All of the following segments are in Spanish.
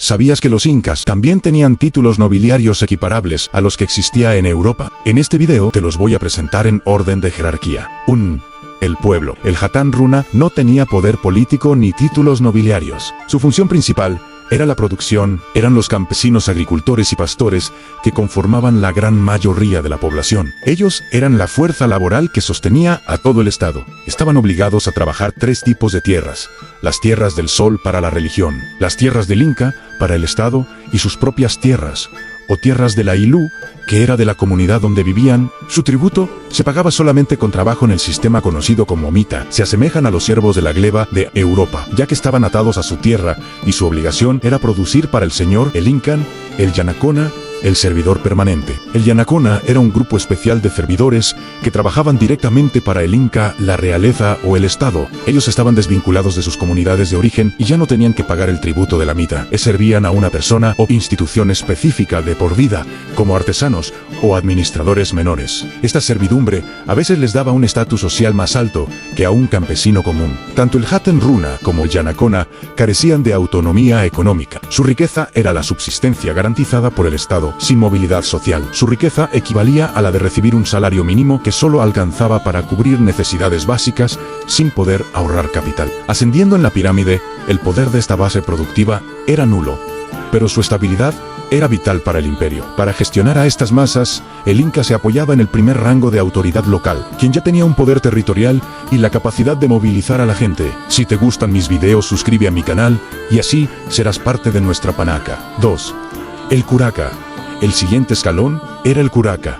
¿Sabías que los incas también tenían títulos nobiliarios equiparables a los que existía en Europa? En este video te los voy a presentar en orden de jerarquía. El pueblo. El Hatán Runa no tenía poder político ni títulos nobiliarios. Su función principal era la producción, eran los campesinos, agricultores y pastores que conformaban la gran mayoría de la población. Ellos eran la fuerza laboral que sostenía a todo el estado. Estaban obligados a trabajar 3 tipos de tierras: las tierras del sol para la religión, las tierras del Inca para el estado y sus propias tierras, o tierras de la Aylú, que era de la comunidad donde vivían. Su tributo se pagaba solamente con trabajo en el sistema conocido como mita. Se asemejan a los siervos de la gleba de Europa, ya que estaban atados a su tierra y su obligación era producir para el señor, el Incan, el Yanacona, el servidor permanente. El Yanacona era un grupo especial de servidores que trabajaban directamente para el Inca, la realeza o el Estado. Ellos estaban desvinculados de sus comunidades de origen y ya no tenían que pagar el tributo de la mita. Servían a una persona o institución específica de por vida, como artesanos o administradores menores. Esta servidumbre a veces les daba un estatus social más alto que a un campesino común. Tanto el Hatán Runa como el Yanacona carecían de autonomía económica. Su riqueza era la subsistencia garantizada por el Estado, sin movilidad social. Su riqueza equivalía a la de recibir un salario mínimo que solo alcanzaba para cubrir necesidades básicas, sin poder ahorrar capital. Ascendiendo en la pirámide, el poder de esta base productiva era nulo, pero su estabilidad era vital para el imperio. Para gestionar a estas masas, el Inca se apoyaba en el primer rango de autoridad local, quien ya tenía un poder territorial y la capacidad de movilizar a la gente. Si te gustan mis videos, suscríbete a mi canal y así serás parte de nuestra panaca. 2. El curaca. El siguiente escalón era el curaca,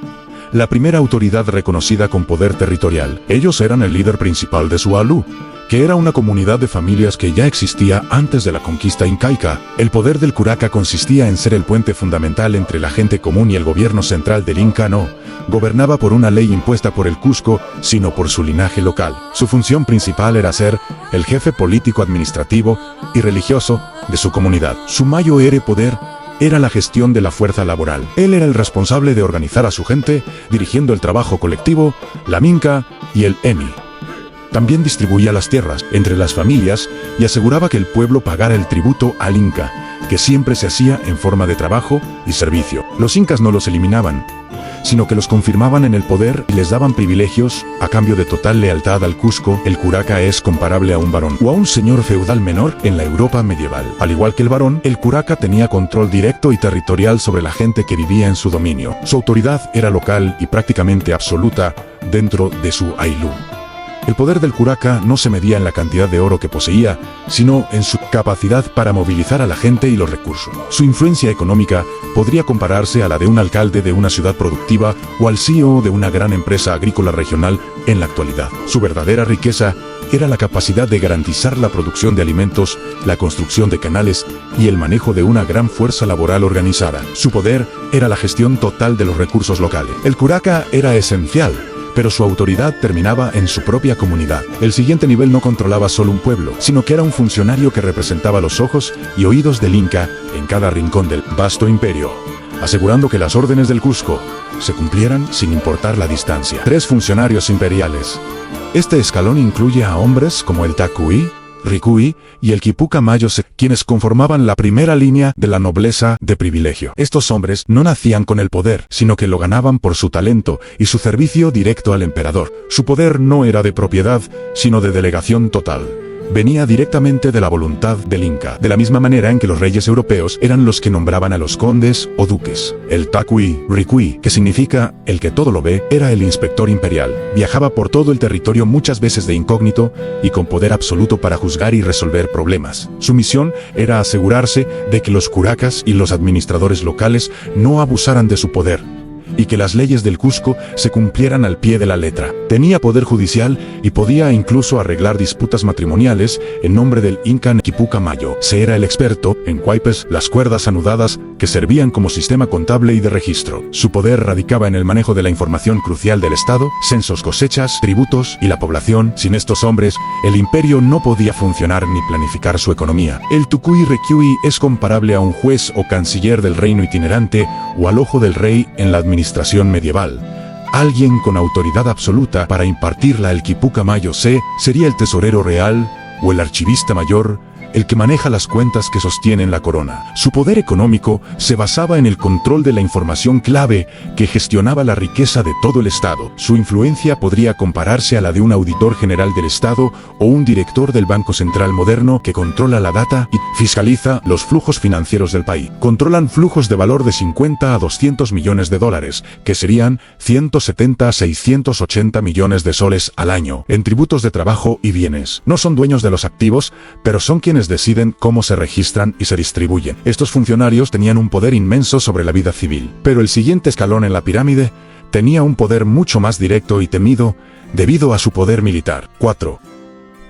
la primera autoridad reconocida con poder territorial. Ellos eran el líder principal de su Aylú, que era una comunidad de familias que ya existía antes de la conquista incaica. El poder del curaca consistía en ser el puente fundamental entre la gente común y el gobierno central del Inca. No gobernaba por una ley impuesta por el Cusco, sino por su linaje local. Su función principal era ser el jefe político, administrativo y religioso de su comunidad. Su mayor poder era la gestión de la fuerza laboral. Él era el responsable de organizar a su gente, dirigiendo el trabajo colectivo, la minca y el emi. También distribuía las tierras entre las familias y aseguraba que el pueblo pagara el tributo al Inca, que siempre se hacía en forma de trabajo y servicio. Los incas no los eliminaban, sino que los confirmaban en el poder y les daban privilegios a cambio de total lealtad al Cusco. El curaca es comparable a un barón o a un señor feudal menor en la Europa medieval. Al igual que el barón, el curaca tenía control directo y territorial sobre la gente que vivía en su dominio. Su autoridad era local y prácticamente absoluta dentro de su Aylú. El poder del curaca no se medía en la cantidad de oro que poseía, sino en su capacidad para movilizar a la gente y los recursos. Su influencia económica podría compararse a la de un alcalde de una ciudad productiva o al CEO de una gran empresa agrícola regional en la actualidad. Su verdadera riqueza era la capacidad de garantizar la producción de alimentos, la construcción de canales y el manejo de una gran fuerza laboral organizada. Su poder era la gestión total de los recursos locales. El curaca era esencial, pero su autoridad terminaba en su propia comunidad. El siguiente nivel no controlaba solo un pueblo, sino que era un funcionario que representaba los ojos y oídos del Inca en cada rincón del vasto imperio, asegurando que las órdenes del Cusco se cumplieran sin importar la distancia. 3 funcionarios imperiales. Este escalón incluye a hombres como el Takuí, Rikuí y el Quipuca Mayose, quienes conformaban la primera línea de la nobleza de privilegio. Estos hombres no nacían con el poder, sino que lo ganaban por su talento y su servicio directo al emperador. Su poder no era de propiedad, sino de delegación total. Venía directamente de la voluntad del Inca, de la misma manera en que los reyes europeos eran los que nombraban a los condes o duques. El Takuí, Rikuí, que significa el que todo lo ve, era el inspector imperial. Viajaba por todo el territorio muchas veces de incógnito y con poder absoluto para juzgar y resolver problemas. Su misión era asegurarse de que los curacas y los administradores locales no abusaran de su poder y que las leyes del Cusco se cumplieran al pie de la letra. Tenía poder judicial y podía incluso arreglar disputas matrimoniales en nombre del Inca Quipuca Mayo. Se era el experto en huaypes, las cuerdas anudadas que servían como sistema contable y de registro. Su poder radicaba en el manejo de la información crucial del Estado, censos, cosechas, tributos y la población. Sin estos hombres, el imperio no podía funcionar ni planificar su economía. El Tukuy Rekyui es comparable a un juez o canciller del reino itinerante o al ojo del rey en la administración medieval. Alguien con autoridad absoluta para impartirla. El Quipuca Mayose sería el tesorero real o el archivista mayor, el que maneja las cuentas que sostienen la corona. Su poder económico se basaba en el control de la información clave que gestionaba la riqueza de todo el Estado. Su influencia podría compararse a la de un auditor general del Estado o un director del Banco Central moderno que controla la data y fiscaliza los flujos financieros del país. Controlan flujos de valor de 50 a 200 millones de dólares, que serían 170 a 680 millones de soles al año, en tributos de trabajo y bienes. No son dueños de los activos, pero son quienes deciden cómo se registran y se distribuyen. Estos funcionarios tenían un poder inmenso sobre la vida civil. Pero el siguiente escalón en la pirámide tenía un poder mucho más directo y temido debido a su poder militar. 4.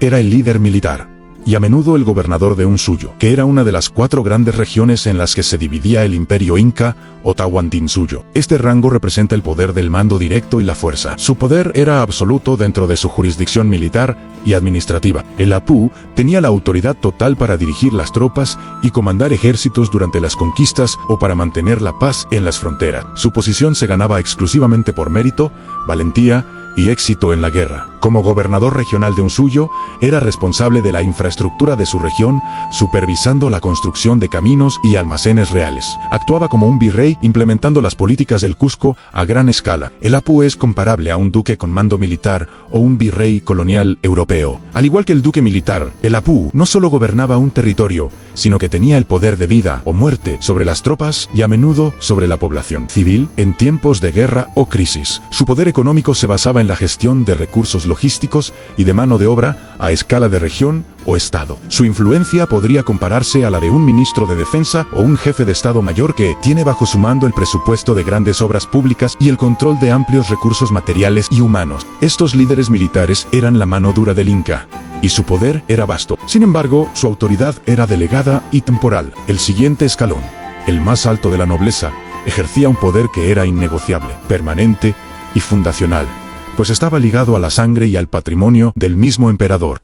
Era el líder militar, y a menudo el gobernador de un suyo, que era una de las 4 grandes regiones en las que se dividía el imperio inca o Tahuantinsuyo. Este rango representa el poder del mando directo y la fuerza. Su poder era absoluto dentro de su jurisdicción militar y administrativa. El Apu tenía la autoridad total para dirigir las tropas y comandar ejércitos durante las conquistas o para mantener la paz en las fronteras. Su posición se ganaba exclusivamente por mérito, valentía y éxito en la guerra. Como gobernador regional de un suyo, era responsable de la infraestructura de su región, supervisando la construcción de caminos y almacenes reales. Actuaba como un virrey, implementando las políticas del Cusco a gran escala. El Apu es comparable a un duque con mando militar o un virrey colonial europeo. Al igual que el duque militar, el Apu no solo gobernaba un territorio, sino que tenía el poder de vida o muerte sobre las tropas y a menudo sobre la población civil en tiempos de guerra o crisis. Su poder económico se basaba en la gestión de recursos logísticos y de mano de obra a escala de región o estado. Su influencia podría compararse a la de un ministro de defensa o un jefe de estado mayor que tiene bajo su mando el presupuesto de grandes obras públicas y el control de amplios recursos materiales y humanos. Estos líderes militares eran la mano dura del Inca, y su poder era vasto. Sin embargo, su autoridad era delegada y temporal. El siguiente escalón, el más alto de la nobleza, ejercía un poder que era innegociable, permanente y fundacional, pues estaba ligado a la sangre y al patrimonio del mismo emperador.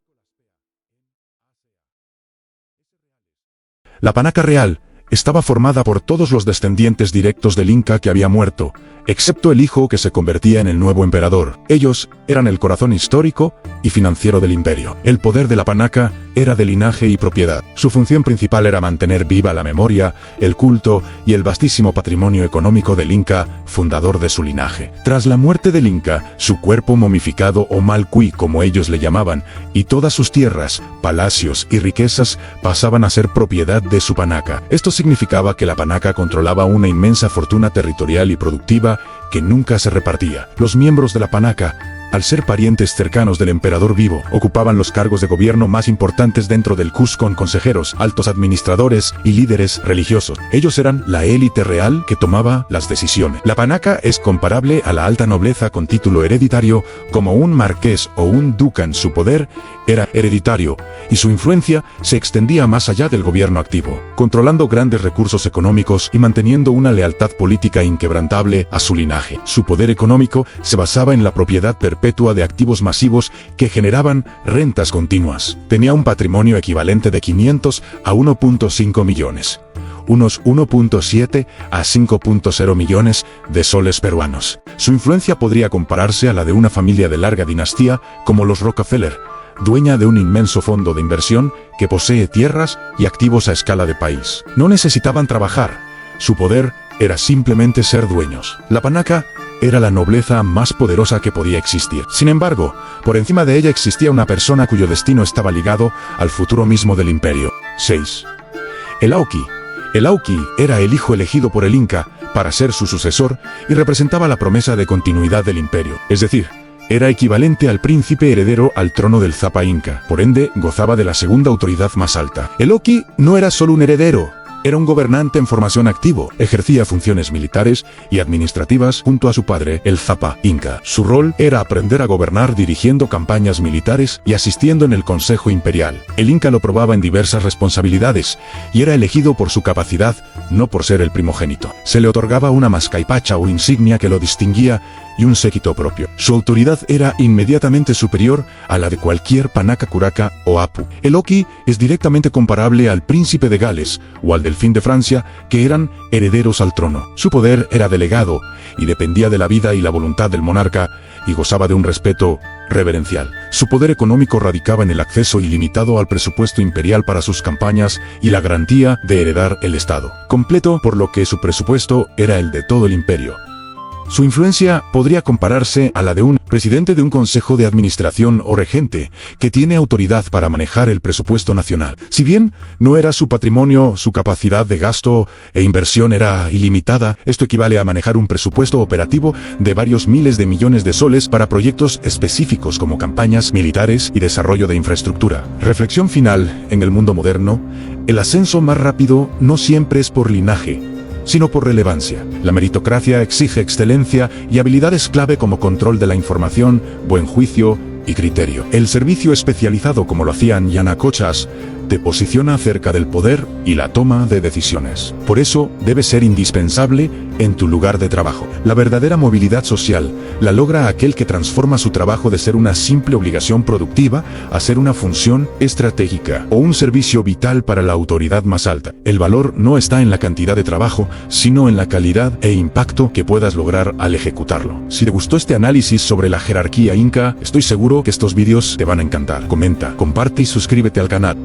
La panaca real estaba formada por todos los descendientes directos del Inca que había muerto, excepto el hijo que se convertía en el nuevo emperador. Ellos eran el corazón histórico y financiero del imperio. El poder de la panaca era de linaje y propiedad. Su función principal era mantener viva la memoria, el culto y el vastísimo patrimonio económico del Inca, fundador de su linaje. Tras la muerte del Inca, su cuerpo momificado o malcuí, como ellos le llamaban, y todas sus tierras, palacios y riquezas pasaban a ser propiedad de su panaca. Esto significaba que la panaca controlaba una inmensa fortuna territorial y productiva que nunca se repartía. Los miembros de la panaca, al ser parientes cercanos del emperador vivo, ocupaban los cargos de gobierno más importantes dentro del Cusco, con consejeros, altos administradores y líderes religiosos. Ellos eran la élite real que tomaba las decisiones. La panaca es comparable a la alta nobleza con título hereditario, como un marqués o un ducán. Su poder era hereditario y su influencia se extendía más allá del gobierno activo, controlando grandes recursos económicos y manteniendo una lealtad política inquebrantable a su linaje. Su poder económico se basaba en la propiedad perpetua de activos masivos que generaban rentas continuas. Tenía un patrimonio equivalente de 500 a 1.5 millones, unos 1.7 a 5.0 millones de soles peruanos. Su influencia podría compararse a la de una familia de larga dinastía como los Rockefeller, dueña de un inmenso fondo de inversión que posee tierras y activos a escala de país. No necesitaban trabajar. Su poder era simplemente ser dueños. La panaca era la nobleza más poderosa que podía existir. Sin embargo, por encima de ella existía una persona cuyo destino estaba ligado al futuro mismo del imperio. 6. El Auqui. El Auqui era el hijo elegido por el Inca para ser su sucesor y representaba la promesa de continuidad del imperio. Es decir, era equivalente al príncipe heredero al trono del Zapa Inca. Por ende, gozaba de la segunda autoridad más alta. El Auqui no era solo un heredero. Era un gobernante en formación activo, ejercía funciones militares y administrativas junto a su padre, el Zapa Inca. Su rol era aprender a gobernar dirigiendo campañas militares y asistiendo en el Consejo Imperial. El Inca lo probaba en diversas responsabilidades y era elegido por su capacidad, no por ser el primogénito. Se le otorgaba una mascaipacha o insignia que lo distinguía y un séquito propio. Su autoridad era inmediatamente superior a la de cualquier panaca curaca o apu. El Auqui es directamente comparable al príncipe de Gales o al delfín de Francia, que eran herederos al trono. Su poder era delegado y dependía de la vida y la voluntad del monarca, y gozaba de un respeto reverencial. Su poder económico radicaba en el acceso ilimitado al presupuesto imperial para sus campañas y la garantía de heredar el Estado completo, por lo que su presupuesto era el de todo el imperio. Su influencia podría compararse a la de un presidente de un consejo de administración o regente, que tiene autoridad para manejar el presupuesto nacional. Si bien no era su patrimonio, su capacidad de gasto e inversión era ilimitada. Esto equivale a manejar un presupuesto operativo de varios miles de millones de soles para proyectos específicos como campañas militares y desarrollo de infraestructura. Reflexión final: en el mundo moderno, el ascenso más rápido no siempre es por linaje, sino por relevancia. La meritocracia exige excelencia y habilidades clave como control de la información, buen juicio y criterio. El servicio especializado, como lo hacían Yanacochas, te posiciona cerca del poder y la toma de decisiones. Por eso, debe ser indispensable en tu lugar de trabajo. La verdadera movilidad social la logra aquel que transforma su trabajo de ser una simple obligación productiva a ser una función estratégica o un servicio vital para la autoridad más alta. El valor no está en la cantidad de trabajo, sino en la calidad e impacto que puedas lograr al ejecutarlo. Si te gustó este análisis sobre la jerarquía inca, estoy seguro que estos vídeos te van a encantar. Comenta, comparte y suscríbete al canal.